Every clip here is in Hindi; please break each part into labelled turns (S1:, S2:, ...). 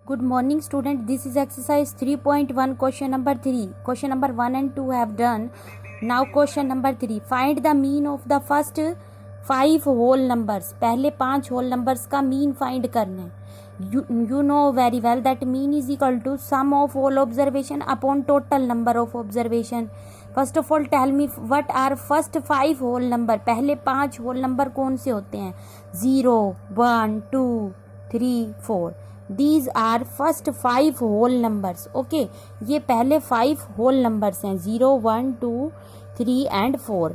S1: Good morning student, this is exercise 3.1 question number 3. Question number 1 and 2 have done. Now question number 3. Find the mean of the first 5 whole numbers. पहले 5 whole numbers का mean find करना है. You know very well that mean is equal to sum of all observation upon total number of observation. First of all tell me what are first 5 whole number. पहले 5 whole number कौन से होते हैं? 0, 1, 2, 3, 4. These are first 5 whole numbers. Okay, ये पहले 5 whole numbers हैं 0, 1, 2, 3 and 4.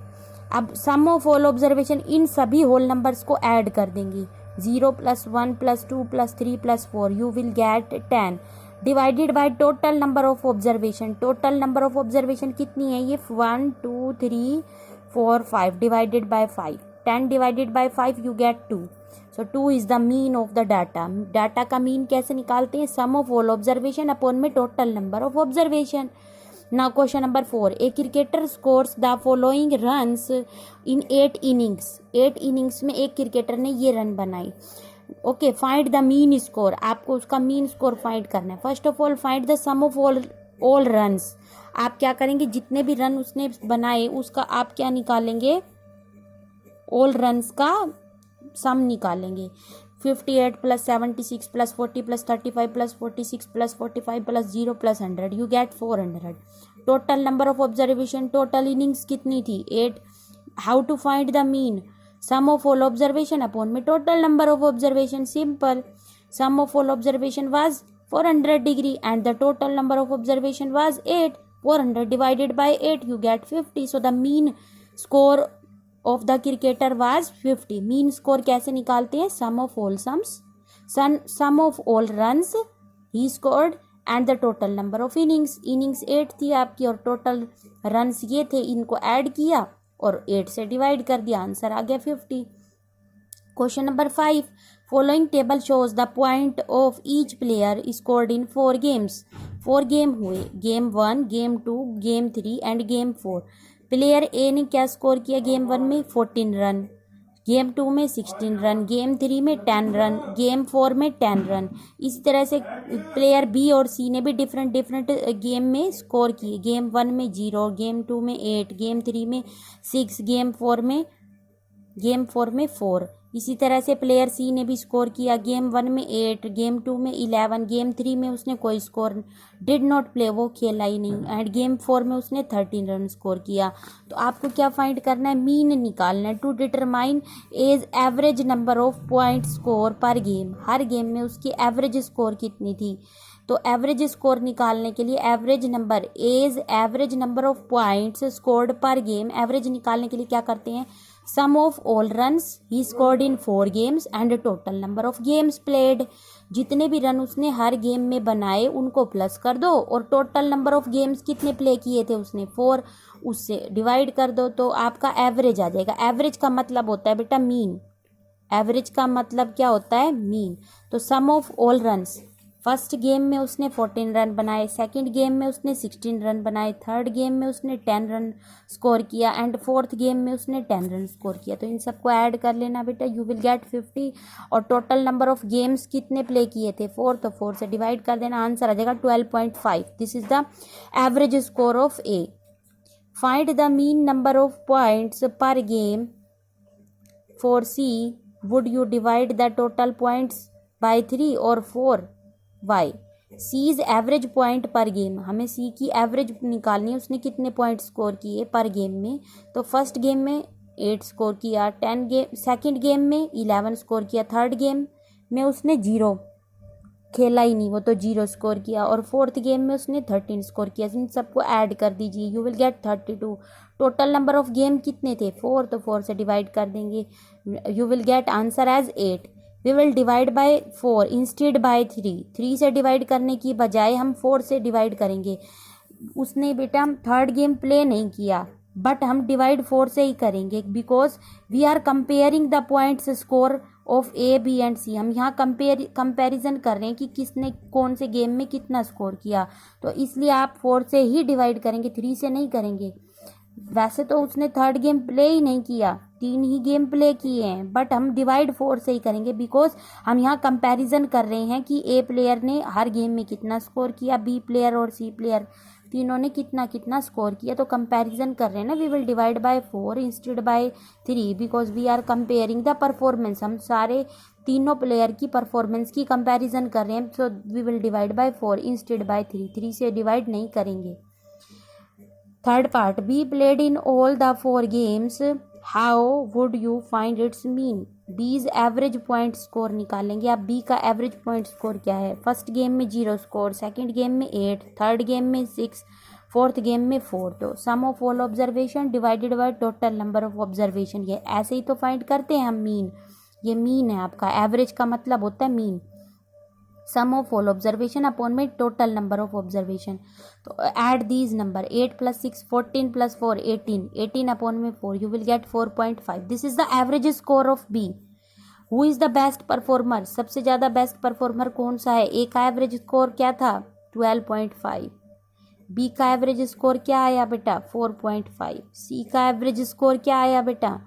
S1: अब sum of all observation इन सभी whole numbers को add कर देंगे 0 plus 1 plus 2 plus 3 plus 4 you will get 10 divided by total number of observation. Total number of observation कितनी है? ये 1, 2, 3, 4, 5 divided by 5. 10 divided by 5 you get 2. So 2 is the mean of the data. Data का mean कैसे निकालते हैं? Sum of all observation upon में total number of observation. Now question number 4. A cricketer scores the following runs in 8 innings. 8 innings में एक क्रिकेटर ने ये रन बनाई. Okay, find the mean score. आपको उसका mean score find करना है. First of all find the sum of all runs. आप क्या करेंगे? जितने भी रन उसने बनाए उसका आप क्या निकालेंगे? All runs का सम निकालेंगे. 58 plus 76 plus 40 plus 35 plus 46 plus 45 plus 0 plus 100 you get 400. Total number of observation total innings कितनी थी? 8. How to find the mean? Sum of all observation upon में total number of observation. Simple. Sum of all observation was 400 degree and the total number of observation was 8. 400 divided by 8 you get 50. So the mean score of the cricketer was 50. Mean score कैसे निकालते हैं? Sum of all sum of all runs he scored and the total number of innings. Innings 8 थी आपकी और टोटल रन्स ये थे. इनको ऐड किया और 8 से डिवाइड कर दिया. आंसर आ गया 50. Question number 5. Following table shows the point of each player scored in 4 games. 4 game हुए. Game 1, game 2, game 3 and game 4. Player A ने क्या स्कोर किया? गेम 1 में 14 रन, गेम 2 में 16 रन, गेम 3 में 10 रन, गेम 4 में 10 रन. इसी तरह से प्लेयर बी और सी ने भी डिफरेंट गेम में स्कोर किए. गेम 1 में 0, गेम 2 में 8, गेम 3 में 6, गेम 4 में 4. इसी तरह से प्लेयर सी ने भी स्कोर किया. गेम 1 में 8, गेम 2 में 11, गेम 3 में उसने कोई स्कोर डिड नॉट प्ले, वो खेला ही नहीं, एंड गेम 4 में उसने 13 रन स्कोर किया. तो आपको क्या फाइंड करना है? मीन निकालना है. To determine as average number of point score per game. हर गेम में उसकी एवरेज स्कोर कितनी थी? तो एवरेज स्कोर निकालने के लिए average number of points scored per game. Average निकालने के लिए क्या करते हैं? Sum of all runs he scored in 4 games and total number of games played. जितने भी रन उसने हर गेम में बनाए उनको प्लस कर दो और टोटल नंबर ऑफ गेम्स कितने प्ले किए थे उसने? 4. उससे डिवाइड कर दो तो आपका एवरेज आ जाएगा. एवरेज का मतलब होता है बेटा मीन. एवरेज का मतलब क्या होता है? मीन. तो sum of all runs, first game में उसने 14 रन बनाए, सेकंड गेम में उसने 16 रन बनाए, थर्ड गेम में उसने 10 रन स्कोर किया एंड फोर्थ गेम में उसने 10 रन स्कोर किया. तो इन सबको ऐड कर लेना बेटा. You will gate 50. और टोटल नंबर ऑफ गेम्स कितने प्ले किए थे? 4. तो 4 से डिवाइड कर देना. आंसर आ जाएगा 12.5. This is the average score of A. Find the mean number of points per game for C. Would you divide the total points by 3 और 4? Why? C is average point per game. हमें सी की एवरेज निकालनी है. उसने कितने पॉइंट स्कोर किए पर गेम में? तो फर्स्ट गेम में 8 स्कोर किया, 10 गेम, सेकंड गेम में 11 स्कोर किया, थर्ड गेम में उसने 0 खेला ही नहीं, वो तो 0 स्कोर किया, और फोर्थ गेम में उसने 13 स्कोर किया. इन सबको ऐड कर दीजिए. You will get 32. Total number of game कितने थे? 4. तो 4 से डिवाइड कर देंगे. You will get answer as 8. We will divide by 4 instead by 3. 3 से डिवाइड करने की बजाय हम 4 से डिवाइड करेंगे. उसने बेटा थर्ड गेम प्ले नहीं किया बट हम डिवाइड 4 से ही करेंगे because we are comparing the points score of A, B and C. हम यहाँ कंपेरिजन कर रहे हैं कि किसने कौन से गेम में कितना स्कोर किया. तो इसलिए आप 4 से ही डिवाइड करेंगे, 3 से नहीं करेंगे. वैसे तो उसने थर्ड गेम प्ले ही नहीं किया 3 ही गेम प्ले किए हैं, बट हम डिवाइड 4 से ही करेंगे बिकॉज हम यहाँ कंपैरिजन कर रहे हैं कि ए प्लेयर ने हर गेम में कितना स्कोर किया, बी प्लेयर और सी प्लेयर तीनों ने कितना कितना स्कोर किया, तो कंपैरिजन कर रहे हैं ना। We will divide by 4 instead by 3 because we are comparing the performance. हम सारे तीनों प्लेयर की परफॉर्मेंस की कंपैरिजन कर रहे हैं, so we will divide by 4 instead by 3। 3 से डिवाइड नहीं करेंगे। Third part, B played in all the 4 games, how would you find its mean. B's average point score निकालेंगे आप। बी का एवरेज पॉइंट स्कोर क्या है? फर्स्ट गेम में 0 स्कोर, सेकंड गेम में 8, थर्ड गेम में 6, फोर्थ गेम में 4। तो sum of all observation divided by total number of observation, ये ऐसे ही तो फाइंड करते हैं हम मीन। ये मीन है आपका, एवरेज का मतलब होता है mean. Sum of all observation upon में टोटल नंबर ऑफ ऑब्जर्वेशन। तो ऐड दीज नंबर, 8 + 6 14 + 4 18, 18 अपॉन में 4, you will get 4.5। This is the average score of B. Who is the best performer, सबसे ज़्यादा बेस्ट परफॉर्मर कौन सा है? ए का एवरेज स्कोर क्या था? 12.5। बी का एवरेज स्कोर क्या आया बेटा? 4.5। सी का एवरेज स्कोर क्या आया बेटा?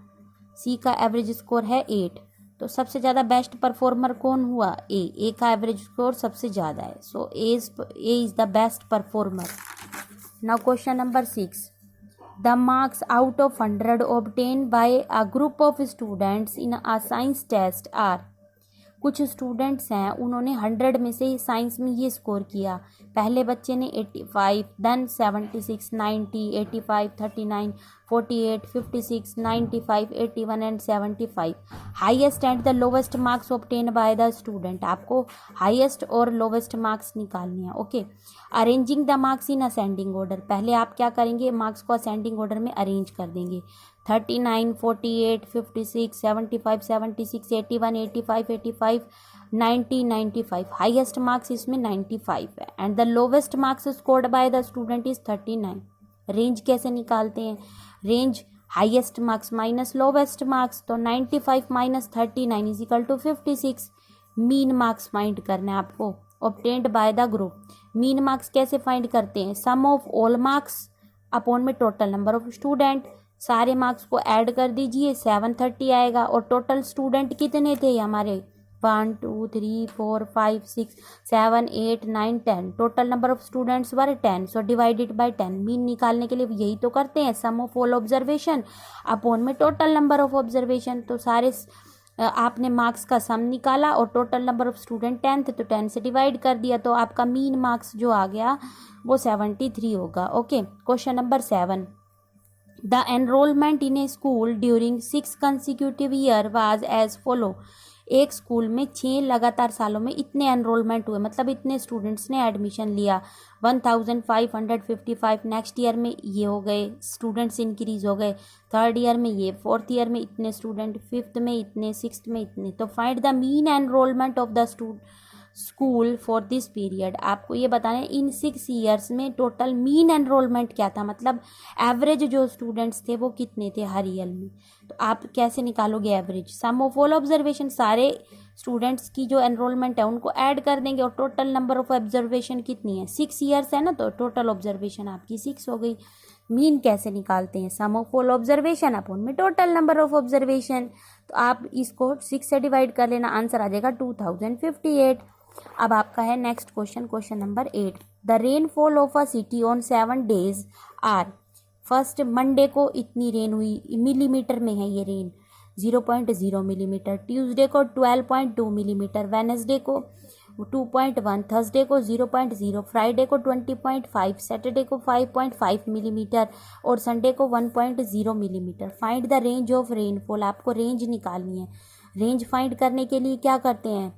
S1: सी का एवरेज स्कोर है 8। तो सबसे ज़्यादा बेस्ट परफॉर्मर कौन हुआ? ए का एवरेज स्कोर सबसे ज़्यादा है, so A is the best performer. Now question number 6, the marks out of 100 obtained by a group of students in a science test are. कुछ स्टूडेंट्स हैं, उन्होंने 100 में से साइंस में ये स्कोर किया। पहले बच्चे ने 85, then 76, 90, 85, 39, 48, 56, 95, 81 and 75। Highest and the lowest marks obtain by the student. आपको हाईएस्ट और लोवेस्ट मार्क्स निकालने हैं। Okay, arranging the marks in ascending order. पहले आप क्या करेंगे? मार्क्स को असेंडिंग ऑर्डर में अरेंज कर देंगे। 39, 48, 56, 75, 76, 81, 85, 85, 90, 95। हाईएस्ट मार्क्स इसमें 95 है and the lowest marks scored by the student is 39। Range कैसे निकालते हैं? Range highest marks minus lowest marks, तो 95 minus 39 is equal to 56। Mean marks find करना है आपको obtained by the group. Mean marks कैसे फाइंड करते हैं? Sum of all marks upon में टोटल नंबर ऑफ स्टूडेंट। सारे मार्क्स को ऐड कर दीजिए, 730 आएगा। और टोटल स्टूडेंट कितने थे हमारे? 1 2 3 4 5 6 7 8 9 10। Total number of students were 10, so divided by 10। Mean निकालने के लिए यही तो करते हैं, sum of all observation upon में टोटल नंबर ऑफ ऑब्जर्वेशन। तो सारे आपने मार्क्स का सम निकाला और टोटल नंबर ऑफ स्टूडेंट 10 थे, तो 10 से डिवाइड कर दिया, तो आपका मीन मार्क्स जो आ गया वो 73 होगा। Okay, question number 7, the enrolment in a school during 6 consecutive year was as follow. एक स्कूल में 6 लगातार सालों में इतने एनरोलमेंट हुए, मतलब इतने स्टूडेंट्स ने एडमिशन लिया। 1555। नेक्स्ट ईयर में ये हो गए, स्टूडेंट्स इंक्रीज हो गए। थर्ड ईयर में ये, फोर्थ ईयर में इतने स्टूडेंट, फिफ्थ में इतने, सिक्स्थ में इतने। तो find the mean enrolment of the school for this period. आपको ये बताना है इन 6 ईयर्स में टोटल मीन एनरोलमेंट क्या था, मतलब एवरेज जो स्टूडेंट्स थे वो कितने थे हर ईयर में। तो आप कैसे निकालोगे average? Sum of all observation, सारे स्टूडेंट्स की जो एनरोलमेंट है उनको ऐड कर देंगे, और टोटल नंबर ऑफ ऑब्जर्वेशन कितनी है? 6 ईयर्स है ना, तो टोटल ऑब्जर्वेशन आपकी 6 हो गई। मीन कैसे निकालते हैं? Sum of all observation upon में टोटल नंबर ऑफ ऑब्जर्वेशन। तो आप इसको 6 से डिवाइड कर लेना, आंसर आ जाएगा 2058। अब आपका है next question, question number 8, the rainfall of a city on 7 days are. First Monday को इतनी रेन हुई, मिलीमीटर में है ये रेन, 0.0 मिलीमीटर। ट्यूसडे को 12.2 मिलीमीटर, वेनसडे को 2.1, थर्सडे को 0.0, फ्राइडे को 20.5, सैटरडे को 5.5 मिलीमीटर और संडे को 1.0 millimetre. Find the range of rainfall. आपको रेंज निकालनी है। रेंज फाइंड करने के लिए क्या करते हैं?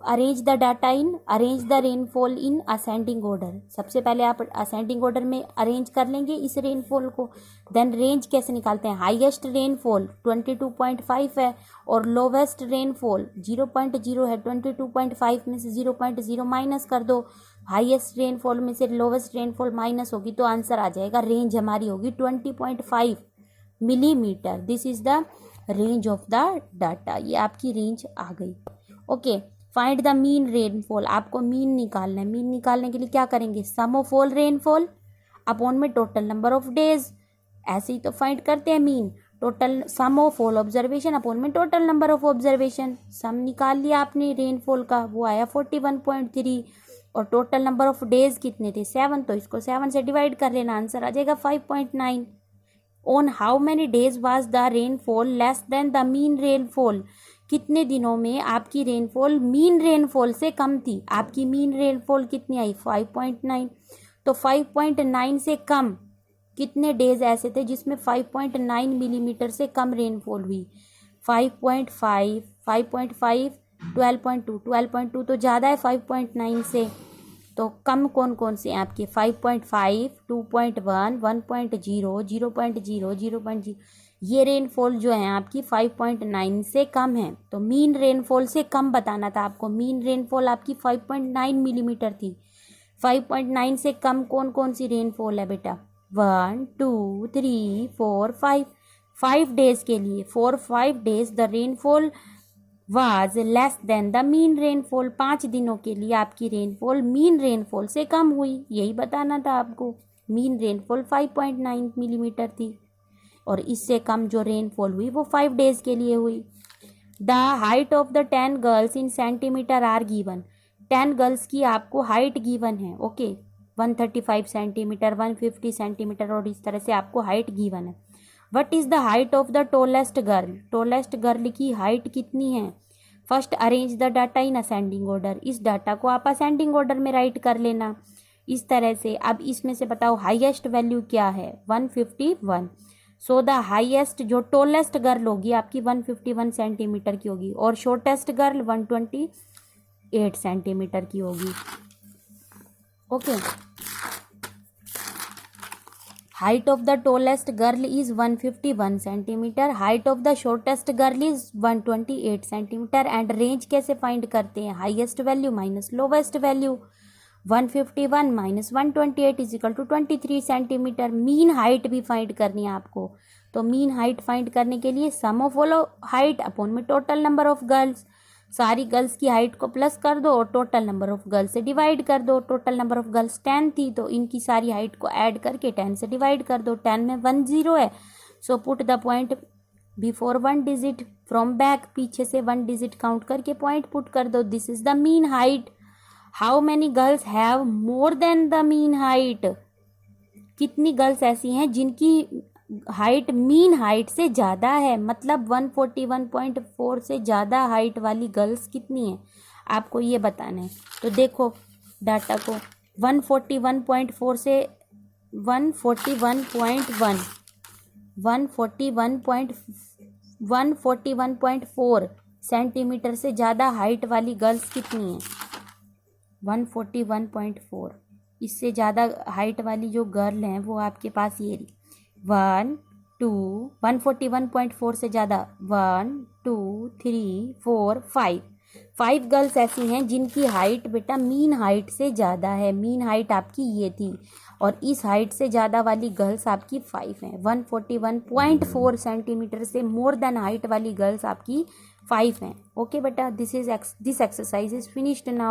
S1: Arrange the data in, arrange the rainfall in ascending order. सबसे पहले आप असेंडिंग ऑर्डर में अरेंज कर लेंगे इस रेनफॉल को। देन रेंज कैसे निकालते हैं? हाईएस्ट रेनफॉल 22.5 है और लोवेस्ट रेनफॉल 0.0 है। 22.5 में से 0.0 माइनस कर दो, हाईएस्ट रेनफॉल में से लोवेस्ट रेनफॉल माइनस होगी, तो आंसर आ जाएगा, रेंज हमारी होगी 20.5 millimetre. This is the range of the data. ये आपकी रेंज आ गई। Okay, find the mean rainfall. आपको मीन निकालना है। मीन निकालने के लिए क्या करेंगे? सम ऑफ ऑल रेनफॉल अपॉन में टोटल नंबर ऑफ डेज। ऐसे ही तो फाइंड करते हैं mean. Total sum of all observation upon में टोटल नंबर ऑफ ऑब्जर्वेशन, सम निकाल लिया आपने रेनफॉल का, वो आया 41.3 और टोटल नंबर ऑफ डेज कितने थे 7, तो इसको 7 से डिवाइड कर लेना, आंसर आ जाएगा 5.9। On how many days was the rainfall less than the mean rainfall, कितने दिनों में आपकी रेनफॉल मीन रेनफॉल से कम थी, आपकी मीन रेनफॉल कितनी आई 5.9, तो 5.9 से कम कितने डेज ऐसे थे जिसमें 5.9 मिलीमीटर से कम रेनफॉल हुई, 5.5, 5.5, 12.2, 12.2 तो ज़्यादा है 5.9 से, तो कम कौन कौन से हैं आपके 5.5, 2.1, 1.0, 0.0, 0.0, ये रेनफॉल जो है आपकी 5.9 से कम है, तो मीन रेनफॉल से कम बताना था आपको, मीन रेनफॉल आपकी 5.9 मिलीमीटर थी, 5.9 से कम कौन कौन सी रेनफॉल है बेटा 1, 2, 3, 4, 5, 5 डेज के लिए, for 5 days the rainfall was less than the mean rainfall, 5 दिनों के लिए आपकी रेनफॉल मीन रेनफॉल से कम हुई, यही बताना था आपको, मीन रेनफॉल 5.9 मिलीमीटर थी और इससे कम जो रेनफॉल हुई वो 5 डेज के लिए हुई। The height of the 10 girls in centimetre are given, 10 girls की आपको हाइट गिवन है, ओके 135 सेंटीमीटर, 150 सेंटीमीटर और इस तरह से आपको हाइट गिवन है। What is the height of the tallest girl, tallest girl की हाइट कितनी है, first arrange the data in ascending order, इस डाटा को आप असेंडिंग ऑर्डर में राइट कर लेना इस तरह से। अब इसमें से बताओ हाईएस्ट वैल्यू क्या है 151, सो द हाईएस्ट जो टोलेस्ट गर्ल होगी आपकी 151 सेंटीमीटर की होगी और शॉर्टेस्ट गर्ल 128 सेंटीमीटर की होगी, okay. Height of the tallest girl is 151 centimetre, height of the shortest girl is 128 centimetre and range कैसे फाइंड करते हैं, highest value minus lowest value, 151 minus 128 is equal to 23 centimetre. Mean height भी फाइंड करनी है आपको, तो मीन हाइट फाइंड करने के लिए सम ऑफ ऑल हाइट अपॉन में टोटल नंबर ऑफ गर्ल्स, सारी गर्ल्स की हाइट को प्लस कर दो और टोटल नंबर ऑफ गर्ल्स से डिवाइड कर दो, टोटल नंबर ऑफ गर्ल्स 10 थी तो इनकी सारी हाइट को ऐड करके 10 से डिवाइड कर दो, 10 में 1 0 है, so put the point before 1 digit from back, पीछे से 1 डिजिट काउंट करके पॉइंट पुट कर दो, this is the mean height. How many girls have more than the mean height, कितनी गर्ल्स ऐसी हैं जिनकी हाइट मीन हाइट से ज़्यादा है, मतलब 141.4 से ज़्यादा हाइट वाली गर्ल्स कितनी हैं आपको ये बताना है। तो देखो डाटा को 141.4 से 141.4 सेंटीमीटर से ज़्यादा हाइट वाली गर्ल्स कितनी हैं 141.4, इससे ज़्यादा हाइट वाली जो गर्ल हैं वो आपके पास ये 1, 2, 141.4 से ज़्यादा 1, 2, 3, 4, 5 गर्ल्स ऐसी हैं जिनकी हाइट बेटा मीन हाइट से ज़्यादा है, मीन हाइट आपकी ये थी और इस हाइट से ज़्यादा वाली गर्ल्स आपकी 5 हैं, 141.4 सेंटीमीटर से मोर देन हाइट वाली गर्ल्स आपकी 5 हैं, ओके बेटा। This exercise is finished now.